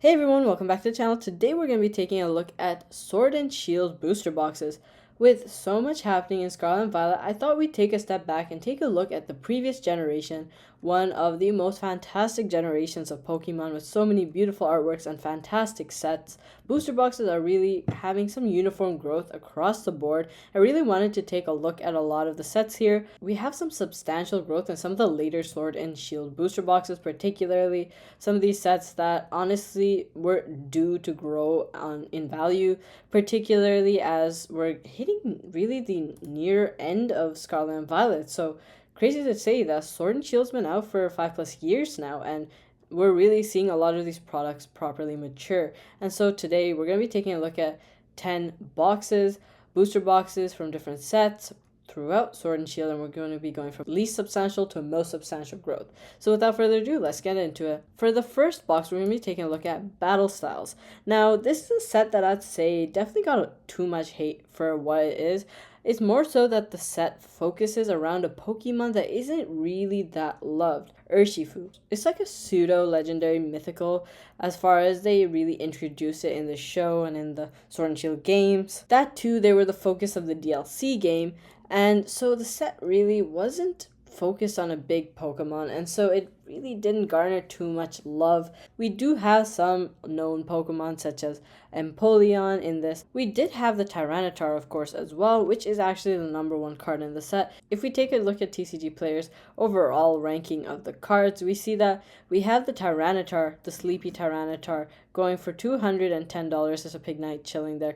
Hey everyone, welcome back to the channel. Today we're going to be taking a look at Sword and Shield booster boxes. With so much happening in Scarlet and Violet, I thought we'd take a step back and take a look at the previous generation, one of the most fantastic generations of Pokemon with so many beautiful artworks and fantastic sets. Booster boxes are really having some uniform growth across the board. I really wanted to take a look at a lot of the sets here. We have some substantial growth in some of the later Sword and Shield booster boxes, particularly some of these sets that honestly were due to grow in value, particularly as we're hitting really the near end of Scarlet and Violet. So crazy to say that Sword and Shield's been out for 5+ years now, and we're really seeing a lot of these products properly mature. And so today we're going to be taking a look at 10 booster boxes from different sets throughout Sword and Shield, and we're going to be going from least substantial to most substantial growth. So without further ado, let's get into it. For the first box, we're going to be taking a look at Battle Styles. Now, this is a set that I'd say definitely got too much hate for what it is. It's more so that the set focuses around a Pokemon that isn't really that loved, Urshifu. It's like a pseudo-legendary mythical as far as they really introduce it in the show and in the Sword and Shield games. That too, they were the focus of the DLC game, and so the set really wasn't focused on a big Pokemon, and so it really didn't garner too much love. We do have some known Pokemon such as Empoleon in this. We did have the Tyranitar, of course, as well, which is actually the #1 card in the set. If we take a look at TCG Player's overall ranking of the cards, we see that we have the Tyranitar, the Sleepy Tyranitar, going for $210 as a Pig Knight chilling there,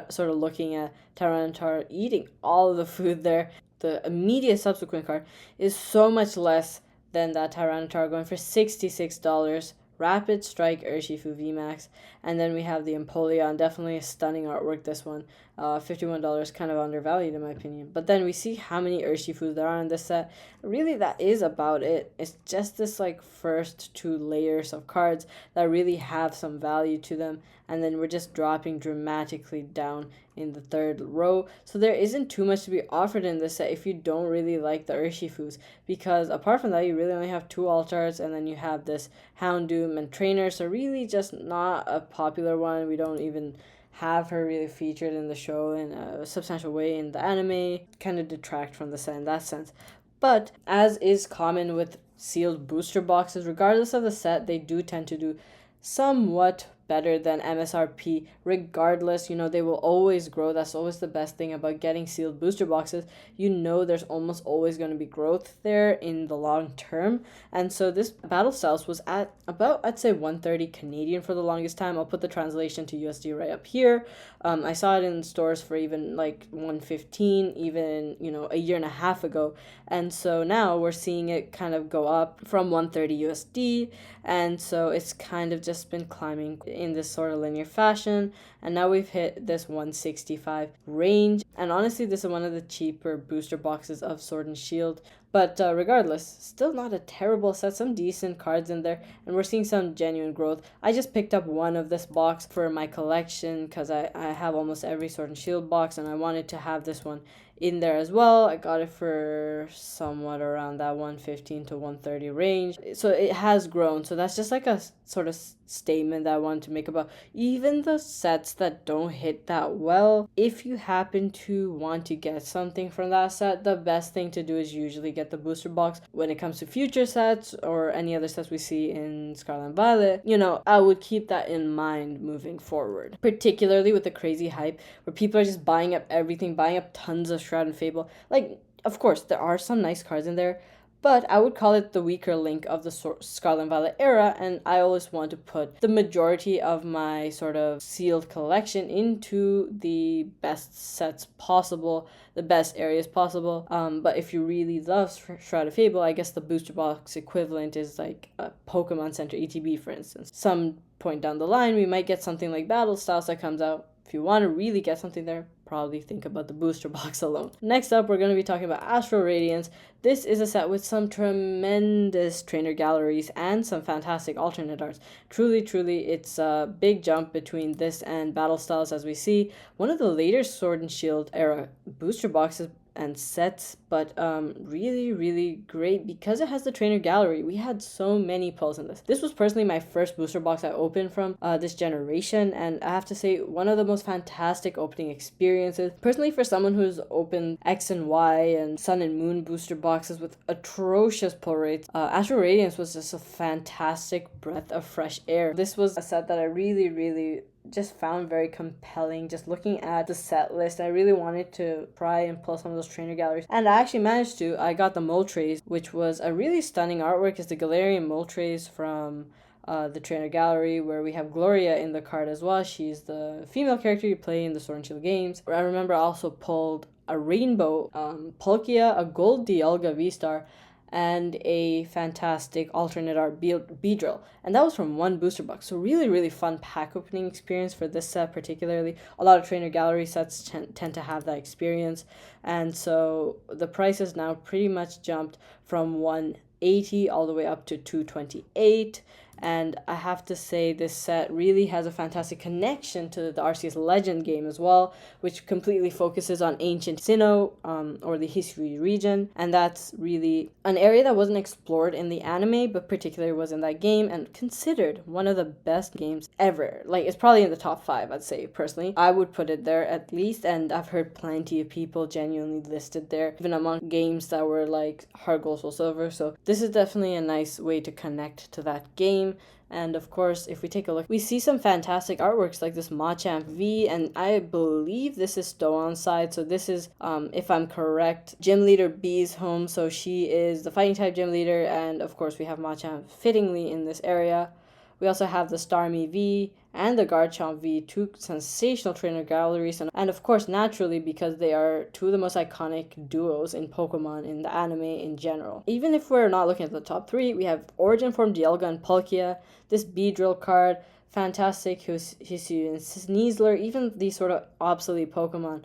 sort of looking at Tyranitar eating all of the food there. The immediate subsequent card is so much less than that Tyranitar, going for $66. Rapid Strike Urshifu VMAX. And then we have the Empoleon, definitely a stunning artwork, this one. $51, kind of undervalued in my opinion. But then we see how many Urshifus there are in this set. Really, that is about it. It's just this like first 2 layers of cards that really have some value to them. And then we're just dropping dramatically down in the 3rd row. So there isn't too much to be offered in this set if you don't really like the Urshifus. Because apart from that, you really only have 2 Altards, and then you have this Houndoom and Trainer. So really just not a popular one. We don't even have her really featured in the show in a substantial way in the anime. Kind of detract from the set in that sense. But as is common with sealed booster boxes, regardless of the set, they do tend to do somewhat better than MSRP. Regardless, they will always grow. That's always the best thing about getting sealed booster boxes. There's almost always going to be growth there in the long term. And so this Battle Styles was at about, I'd say, 130 Canadian for the longest time. I'll put the translation to USD right up here. I saw it in stores for even like 115 even a year and a half ago. And so now we're seeing it kind of go up from 130 USD, and so it's kind of just been climbing in this sort of linear fashion, and now we've hit this 165 range. And honestly, this is one of the cheaper booster boxes of Sword and Shield. But regardless, still not a terrible set, some decent cards in there, and we're seeing some genuine growth. I just picked up one of this box for my collection because I have almost every Sword and Shield box, and I wanted to have this one in there as well. I got it for somewhat around that 115 to 130 range. So it has grown. So that's just like a sort of statement that I wanted to make about even the sets that don't hit that well. If you happen to want to get something from that set, the best thing to do is usually get the booster box. When it comes to future sets or any other sets we see in Scarlet and Violet, I would keep that in mind moving forward, particularly with the crazy hype where people are just buying up everything, buying up tons of Shroud and Fable. Like, of course, there are some nice cards in there, but I would call it the weaker link of the Scarlet and Violet era, and I always want to put the majority of my sort of sealed collection into the best sets possible, the best areas possible. But if you really love Shroud of Fable, I guess the booster box equivalent is like a Pokemon Center ETB, for instance. Some point down the line, we might get something like Battle Styles that comes out. If you want to really get something there, probably think about the booster box alone. Next up, we're going to be talking about Astral Radiance. This is a set with some tremendous trainer galleries and some fantastic alternate arts. Truly, it's a big jump between this and Battle Styles, as we see. One of the later Sword and Shield era booster boxes and sets, but really great because it has the trainer gallery. We had so many pulls in this. This was personally my first booster box I opened from this generation, and I have to say, one of the most fantastic opening experiences. Personally, for someone who's opened X and Y and Sun and Moon booster boxes with atrocious pull rates, Astral Radiance was just a fantastic breath of fresh air. This was a set that I really just found very compelling. Just looking at the set list, I really wanted to try and pull some of those trainer galleries, and I actually managed to. I got the Moltres, which was a really stunning artwork. It's the Galarian Moltres from the trainer gallery, where we have Gloria in the card as well. She's the female character you play in the Sword and Shield games. I remember I also pulled a rainbow Palkia, a gold Dialga V-Star, and a fantastic alternate art Beedrill, and that was from one booster box. So really fun pack opening experience for this set particularly. A lot of trainer gallery sets tend to have that experience, and so the price has now pretty much jumped from 180 all the way up to 228. And I have to say, this set really has a fantastic connection to the Arceus Legend game as well, which completely focuses on ancient Sinnoh, or the Hisui region. And that's really an area that wasn't explored in the anime, but particularly was in that game, and considered one of the best games ever. Like, it's probably in the top 5, I'd say, personally. I would put it there at least, and I've heard plenty of people genuinely listed there, even among games that were like Heart Gold, Soul Silver. So this is definitely a nice way to connect to that game. And of course, if we take a look, we see some fantastic artworks like this Machamp V, and I believe this is Stoon's side. So this is, if I'm correct, Gym Leader B's home. So she is the fighting type gym leader, and of course we have Machamp fittingly in this area. We also have the Starmie V and the Garchomp V, two sensational trainer galleries, and of course, naturally, because they are two of the most iconic duos in Pokemon in the anime in general. Even if we're not looking at the top 3, we have Origin Form Dialga and Palkia, this Beedrill card, fantastic Hisui and Sneasler. Even these sort of obsolete Pokemon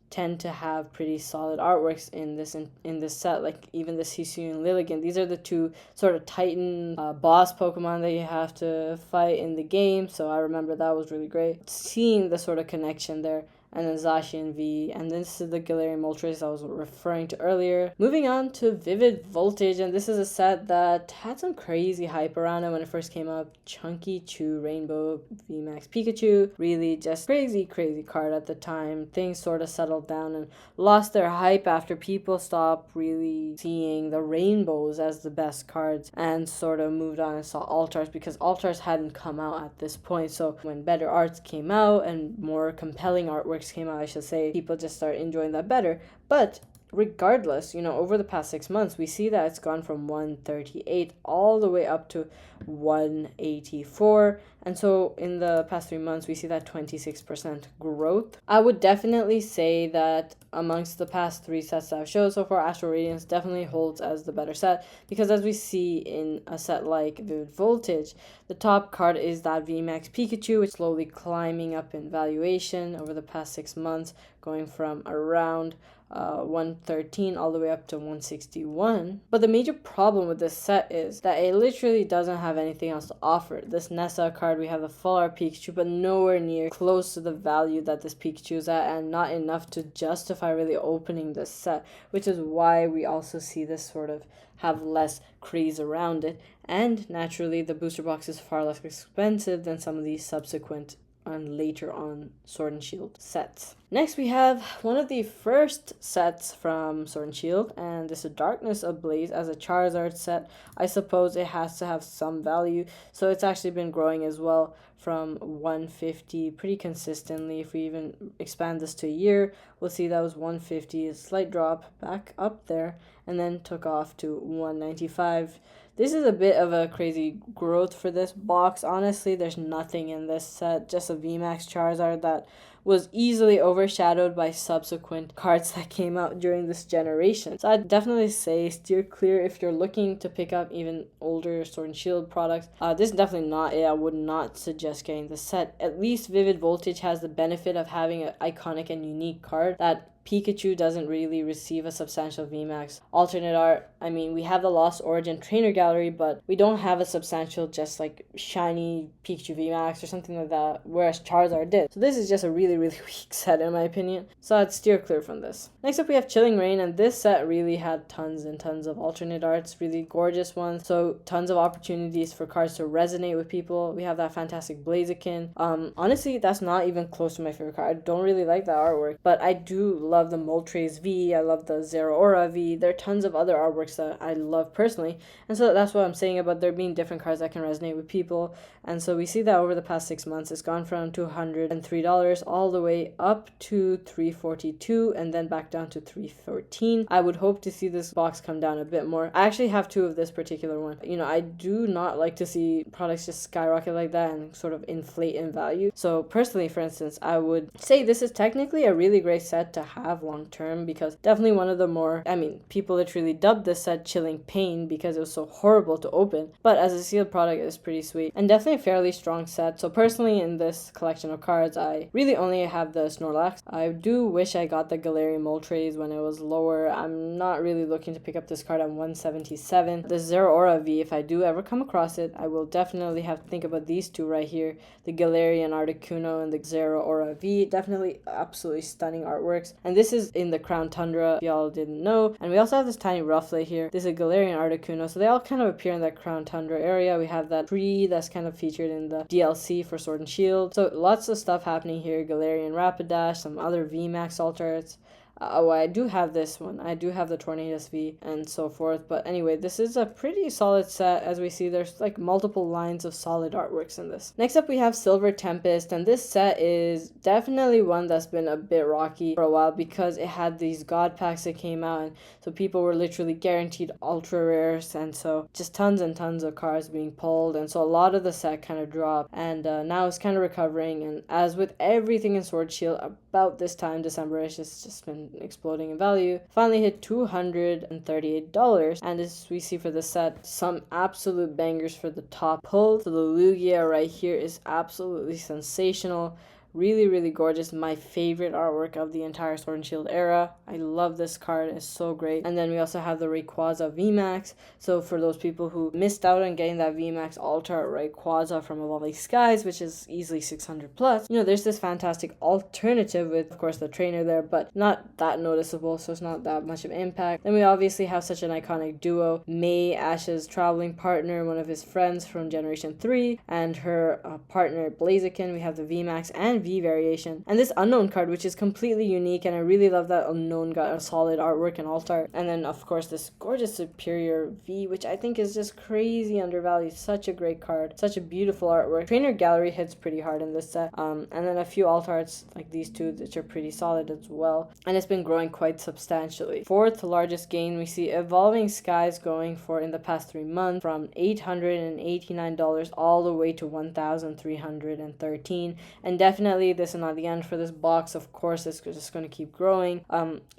tend to have pretty solid artworks in this set, like even this Hisui and Lilligant. These are the two sort of Titan boss Pokemon that you have to fight in the game, so I remember that was really great. Seeing the sort of connection there. And then Zacian V, and this is the Galarian Moltres I was referring to earlier. Moving on to Vivid Voltage, and this is a set that had some crazy hype around it when it first came up. Chunky Chew Rainbow VMAX Pikachu, really just crazy card at the time. Things sort of settled down and lost their hype after people stopped really seeing the rainbows as the best cards and sort of moved on and saw Altars, because Altars hadn't come out at this point. So when better arts came out and more compelling artwork came out, I should say, people just start enjoying that better. But regardless, over the past 6 months, we see that it's gone from 138 all the way up to 184. And so in the past 3 months, we see that 26% growth. I would definitely say that amongst the past 3 sets that I've showed so far, Astral Radiance definitely holds as the better set, because as we see in a set like Vivid Voltage, the top card is that VMAX Pikachu, which is slowly climbing up in valuation over the past 6 months, going from around 113 all the way up to 161. But the major problem with this set is that it literally doesn't have anything else to offer. This Nessa card, we have the full art Pikachu, but nowhere near close to the value that this Pikachu is at, and not enough to justify really opening this set, which is why we also see this sort of have less craze around it. And naturally, the booster box is far less expensive than some of these subsequent and later on Sword and Shield sets. Next, we have one of the first sets from Sword and Shield, and this is Darkness Ablaze as a Charizard set. I suppose it has to have some value, so it's actually been growing as well from 150 pretty consistently. If we even expand this to a year, we'll see that was 150, a slight drop back up there, and then took off to 195. This is a bit of a crazy growth for this box. Honestly, there's nothing in this set, just a VMAX Charizard that was easily overshadowed by subsequent cards that came out during this generation. So I'd definitely say steer clear if you're looking to pick up even older Sword and Shield products. This is definitely not it. I would not suggest getting the set. At least Vivid Voltage has the benefit of having an iconic and unique card that Pikachu doesn't really receive a substantial VMAX. Alternate art, I mean, we have the Lost Origin Trainer Gallery, but we don't have a substantial just like shiny Pikachu VMAX or something like that, whereas Charizard did. So this is just a really, really weak set in my opinion. So I'd steer clear from this. Next up we have Chilling Reign, and this set really had tons and tons of alternate arts, really gorgeous ones. So tons of opportunities for cards to resonate with people. We have that fantastic Blaziken. Honestly, that's not even close to my favorite card. I don't really like that artwork, but I do love the Moltres V. I love the Zeraora V. There are tons of other artworks that I love personally, and so that's what I'm saying about there being different cards that can resonate with people. And so we see that over the past 6 months, it's gone from $203 all the way up to $342, and then back down to $313. I would hope to see this box come down a bit more. I actually have 2 of this particular one. You know, I do not like to see products just skyrocket like that and sort of inflate in value. So personally, for instance, I would say this is technically a really great set to have long term, because definitely one of the more, I mean, people literally dubbed this set Chilling Pain because it was so horrible to open, but as a sealed product it's pretty sweet and definitely a fairly strong set. So personally, in this collection of cards, I really only have the Snorlax. I do wish I got the Galarian Moltres when it was lower. I'm not really looking to pick up this card at 177. The Zeraora V, if I do ever come across it, I will definitely have to think about these 2 right here, the Galarian Articuno and the Zeraora V. Definitely absolutely stunning artworks, and this is in the Crown Tundra, if y'all didn't know. And we also have this tiny Rufflet here. This is a Galarian Articuno, so they all kind of appear in that Crown Tundra area. We have that tree that's kind of featured in the DLC for Sword and Shield. So lots of stuff happening here. Galarian Rapidash, some other VMAX alternates. Oh, I do have this one. I do have the Tornadus V and so forth. But anyway, this is a pretty solid set. As we see, there's like multiple lines of solid artworks in this. Next up, we have Silver Tempest, and this set is definitely one that's been a bit rocky for a while because it had these God packs that came out, and so people were literally guaranteed ultra rares, and so just tons and tons of cards being pulled, and so a lot of the set kind of dropped, and now it's kind of recovering. And as with everything in Sword Shield, about this time, December, it's just been exploding in value. Finally hit $238, and as we see for the set, some absolute bangers for the top pull. So the Lugia right here is absolutely sensational. Really, really gorgeous. My favorite artwork of the entire Sword and Shield era. I love this card. It's so great. And then we also have the Rayquaza VMAX. So for those people who missed out on getting that VMAX Altar Rayquaza from Evolving Skies, which is easily 600 plus, you know, there's this fantastic alternative with, of course, the trainer there, but not that noticeable, so it's not that much of an impact. Then we obviously have such an iconic duo, May, Ash's traveling partner, one of his friends from Generation 3, and her partner Blaziken. We have the VMAX and V variation, and this unknown card, which is completely unique, and I really love that unknown got a solid artwork and alt art. And then of course this gorgeous Superior V, which I think is just crazy undervalued. Such a great card, such a beautiful artwork. Trainer Gallery hits pretty hard in this set, and then a few alt arts like these 2 which are pretty solid as well, and it's been growing quite substantially. 4th largest gain we see Evolving Skies going for in the past 3 months, from $889 all the way to $1,313, and definitely this is not the end for this box. Of course, it's just going to keep growing.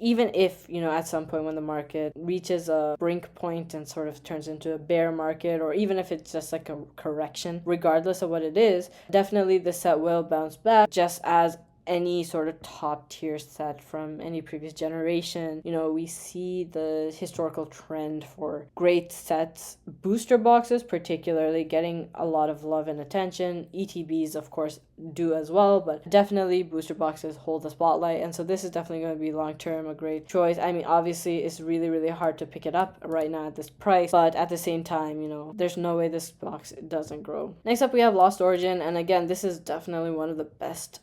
Even if, you know, at some point when the market reaches a brink point and sort of turns into a bear market, or even if it's just like a correction, regardless of what it is, definitely the set will bounce back, just as any sort of top tier set from any previous generation. You know, we see the historical trend for great sets, booster boxes particularly, getting a lot of love and attention. ETBs of course do as well, but definitely booster boxes hold the spotlight, and so this is definitely going to be long term a great choice. I mean, obviously it's really, really hard to pick it up right now at this price, but at the same time, you know, there's no way this box doesn't grow. Next up we have Lost Origin, and again, this is definitely one of the best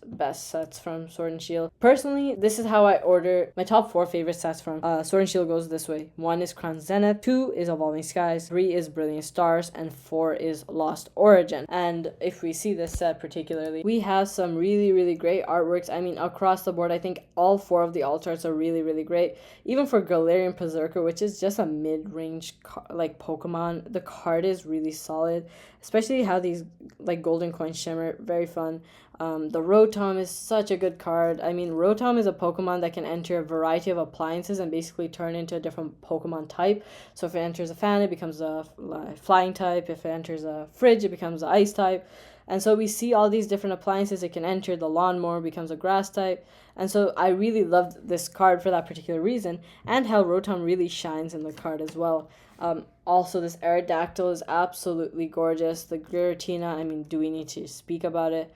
sets from Sword and Shield. Personally, this is how I order my top 4 favorite sets from Sword and Shield. Goes this way: 1 is Crown Zenith, 2 is Evolving Skies, 3 is Brilliant Stars, and 4 is Lost Origin. And if we see this set particularly, we have some really, really great artworks. I mean, across the board, I think all 4 of the alt arts are really, really great. Even for Galarian Berserker, which is just a mid-range like Pokemon, the card is really solid, especially how these like golden coins shimmer. Very fun. The Rotom is such a good card. I mean, Rotom is a Pokemon that can enter a variety of appliances and basically turn into a different Pokemon type. So if it enters a fan, it becomes a flying type. If it enters a fridge, it becomes an ice type. And so we see all these different appliances it can enter. The lawnmower becomes a grass type. And so I really loved this card for that particular reason, and how Rotom really shines in the card as well. Also, this Aerodactyl is absolutely gorgeous. The Giratina, I mean, do we need to speak about it?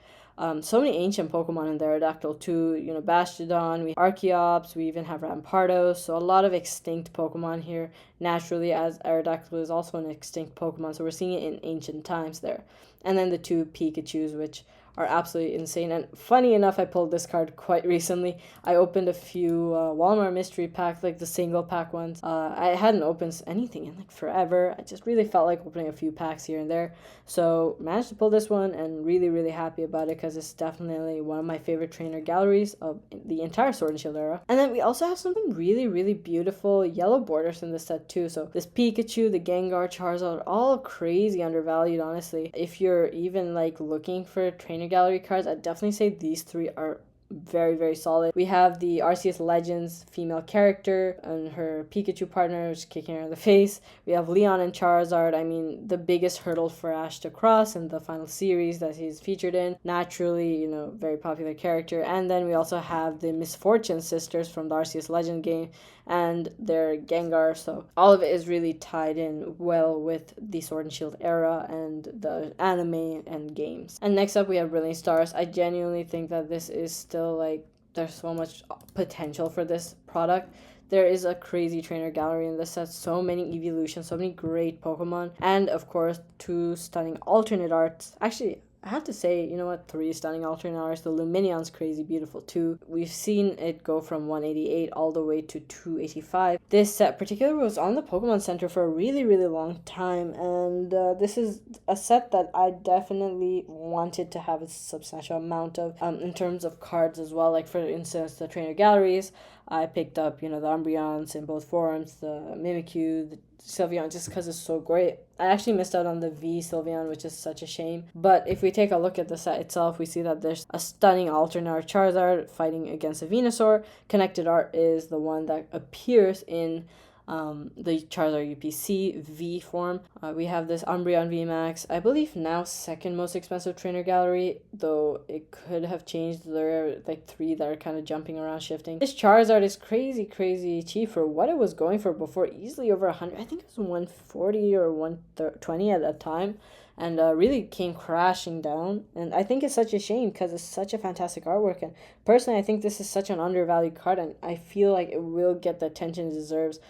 So many ancient Pokemon in the Aerodactyl too. You know, Bastiodon, we Archeops, we even have Rampardos. So a lot of extinct Pokemon here naturally, as Aerodactyl is also an extinct Pokemon. So we're seeing it in ancient times there. And then the two Pikachus, which are absolutely insane. And funny enough, I pulled this card quite recently. I opened a few Walmart mystery packs, like the single pack ones. I hadn't opened anything in like forever. I just really felt like opening a few packs here and there. So managed to pull this one, and really, really happy about it, because it's definitely one of my favorite trainer galleries of the entire Sword and Shield era. And then we also have some really, really beautiful yellow borders in this set too. So this Pikachu, the Gengar, Charizard, all crazy undervalued, honestly. If you're even like looking for trainer gallery cards, I'd definitely say these three are very, very solid. We have the Arceus Legends female character and her Pikachu partner, just kicking her in the face. We have Leon and Charizard. I mean, the biggest hurdle for Ash to cross in the final series that he's featured in. Naturally, you know, very popular character. And then we also have the Misfortune sisters from the Arceus Legend game and their Gengar. So all of it is really tied in well with the Sword and Shield era and the anime and games. And next up we have Brilliant Stars. I genuinely think that this is still like, there's so much potential for this product. There is a crazy trainer gallery in this set, so many evolutions, so many great Pokemon, and of course 2 stunning alternate arts. Actually, I have to say, you know what, 3 stunning alternate arts. The Luminion's crazy beautiful too. We've seen it go from 188 all the way to 285. This set particularly was on the Pokemon Center for a really, really long time, and this is a set that I definitely wanted to have a substantial amount of in terms of cards as well. Like for instance, the trainer galleries, I picked up, you know, the Umbreons in both forms, the Mimikyu, the Sylveon, just because it's so great. I actually missed out on the V Sylveon, which is such a shame. But if we take a look at the set itself, we see that there's a stunning alternate art Charizard fighting against a Venusaur. Connected art is the one that appears in the Charizard UPC V form. We have this Umbreon VMAX, I believe now second most expensive trainer gallery, though it could have changed. There are like 3 that are kind of jumping around, shifting. This Charizard is crazy cheap for what it was going for before, easily over 100. I think it was 140 or 120 at that time, and really came crashing down. And I think it's such a shame, because it's such a fantastic artwork, and personally I think this is such an undervalued card, and I feel like it will get the attention it deserves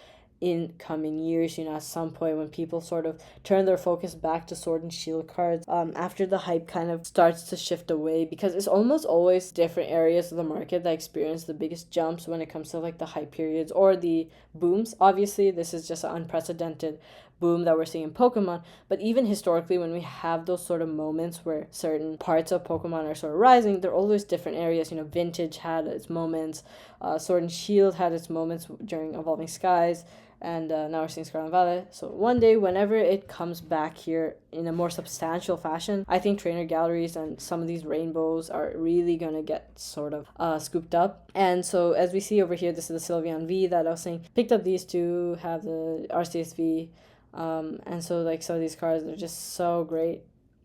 in coming years, you know, at some point when people sort of turn their focus back to Sword and Shield cards, after the hype kind of starts to shift away, because it's almost always different areas of the market that experience the biggest jumps when it comes to like the hype periods or the booms. Obviously, this is just an unprecedented boom that we're seeing in Pokemon, but even historically, when we have those sort of moments where certain parts of Pokemon are sort of rising, they're always different areas. You know, Vintage had its moments, Sword and Shield had its moments during Evolving Skies, and now we're seeing Scarlet Violet. So one day, whenever it comes back here in a more substantial fashion, I think trainer galleries and some of these rainbows are really gonna get sort of scooped up. And so as we see over here, this is the Sylveon V that I was saying. Picked up these 2, have the Arceus V, and so like some of these cards are just so great.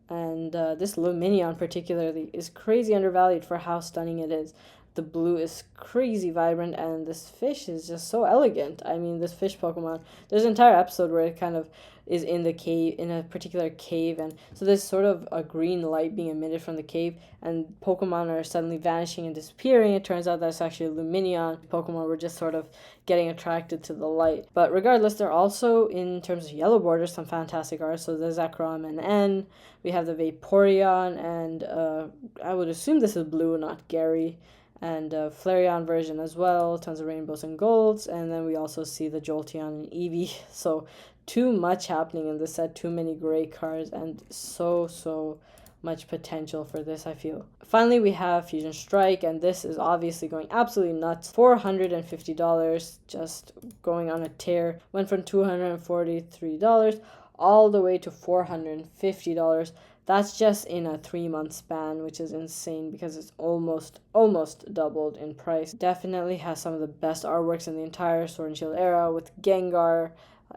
And this Luminion particularly is crazy undervalued for how stunning it is. The blue is crazy vibrant, and this fish is just so elegant. I mean, this fish Pokemon, there's an entire episode where it kind of is in the cave, in a particular cave, and so there's sort of a green light being emitted from the cave, and Pokemon are suddenly vanishing and disappearing. It turns out that's actually Luminion. Pokemon were just sort of getting attracted to the light. But regardless, there are also, in terms of yellow borders, some fantastic art. So the Zekrom and N, we have the Vaporeon, and I would assume this is blue, not Gary, and Flareon version as well, tons of rainbows and golds, and then we also see the Jolteon and Eevee. So too much happening in this set, too many great cards, and so much potential for this, I feel. Finally, we have Fusion Strike, and this is obviously going absolutely nuts. $450, just going on a tear. Went from $243 all the way to $450. That's just in a 3-month span, which is insane because it's almost doubled in price. Definitely has some of the best artworks in the entire Sword and Shield era, with Gengar,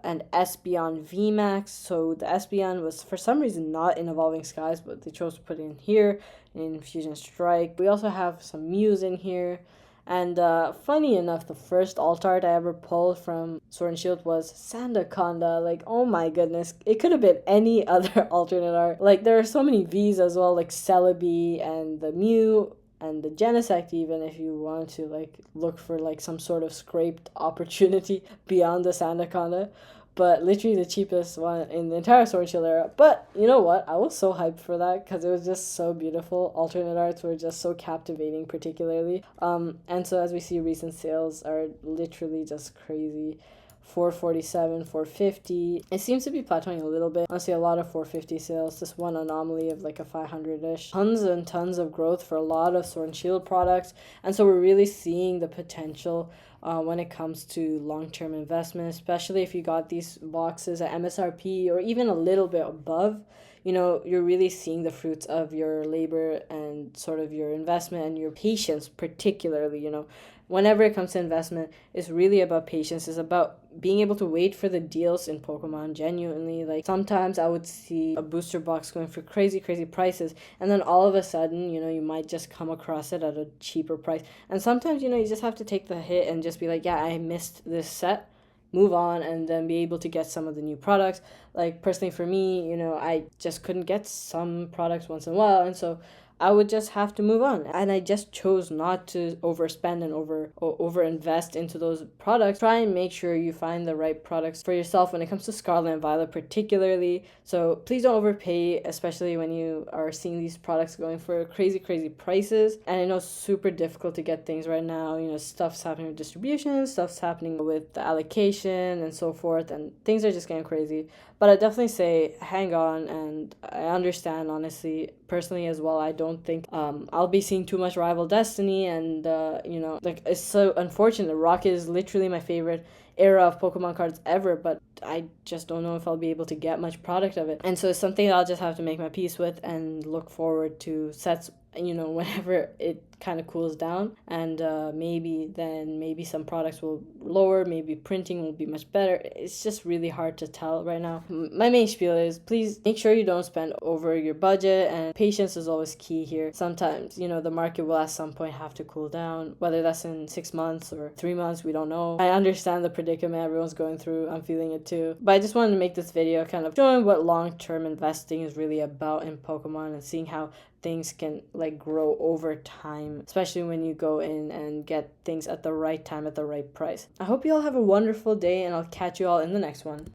and Espeon VMAX. So the Espeon was for some reason not in Evolving Skies, but they chose to put it in here in Fusion Strike. We also have some Mews in here. And funny enough, the first alt art I ever pulled from Sword and Shield was Sandaconda. Like, oh my goodness, it could have been any other alternate art. Like, there are so many V's as well, like Celebi and the Mew and the Genesect, even if you want to like look for like some sort of scraped opportunity beyond the Sandaconda. But literally the cheapest one in the entire Sword and Shield era. But you know what? I was so hyped for that because it was just so beautiful. Alternate arts were just so captivating, particularly. And so as we see, recent sales are literally just crazy. 447, 450. It seems to be plateauing a little bit. I see a lot of 450 sales. This one anomaly of like a 500-ish. Tons and tons of growth for a lot of Sword and Shield products. And so we're really seeing the potential when it comes to long-term investment, especially if you got these boxes at MSRP or even a little bit above. You know, you're really seeing the fruits of your labor and sort of your investment and your patience, particularly. You know, whenever it comes to investment, it's really about patience. It's about being able to wait for the deals in Pokemon genuinely. Like, sometimes I would see a booster box going for crazy prices, and then all of a sudden, you know, you might just come across it at a cheaper price. And sometimes, you know, you just have to take the hit and just be like, yeah, I missed this set, move on, and then be able to get some of the new products. Like, personally for me, you know, I just couldn't get some products once in a while, and so I would just have to move on. And I just chose not to overspend and over invest into those products. Try and make sure you find the right products for yourself when it comes to Scarlet and Violet particularly. So please don't overpay, especially when you are seeing these products going for crazy prices. And I know it's super difficult to get things right now. You know, stuff's happening with distribution, stuff's happening with the allocation and so forth, and things are just getting crazy. But I definitely say hang on, and I understand, honestly, personally as well. I don't think I'll be seeing too much Rival Destiny, and you know, like, it's so unfortunate. Rocket is literally my favorite era of Pokemon cards ever, but I just don't know if I'll be able to get much product of it. And so it's something I'll just have to make my peace with and look forward to sets, you know, whenever it kind of cools down, and maybe some products will lower, maybe printing will be much better. It's just really hard to tell right now. My main spiel is, please make sure you don't spend over your budget, and patience is always key here. Sometimes, you know, the market will at some point have to cool down, whether that's in 6 months or 3 months, we don't know. I understand the predicament everyone's going through. I'm feeling it too. But I just wanted to make this video kind of showing what long-term investing is really about in Pokemon, and seeing how things can like grow over time, especially when you go in and get things at the right time at the right price. I hope you all have a wonderful day, and I'll catch you all in the next one.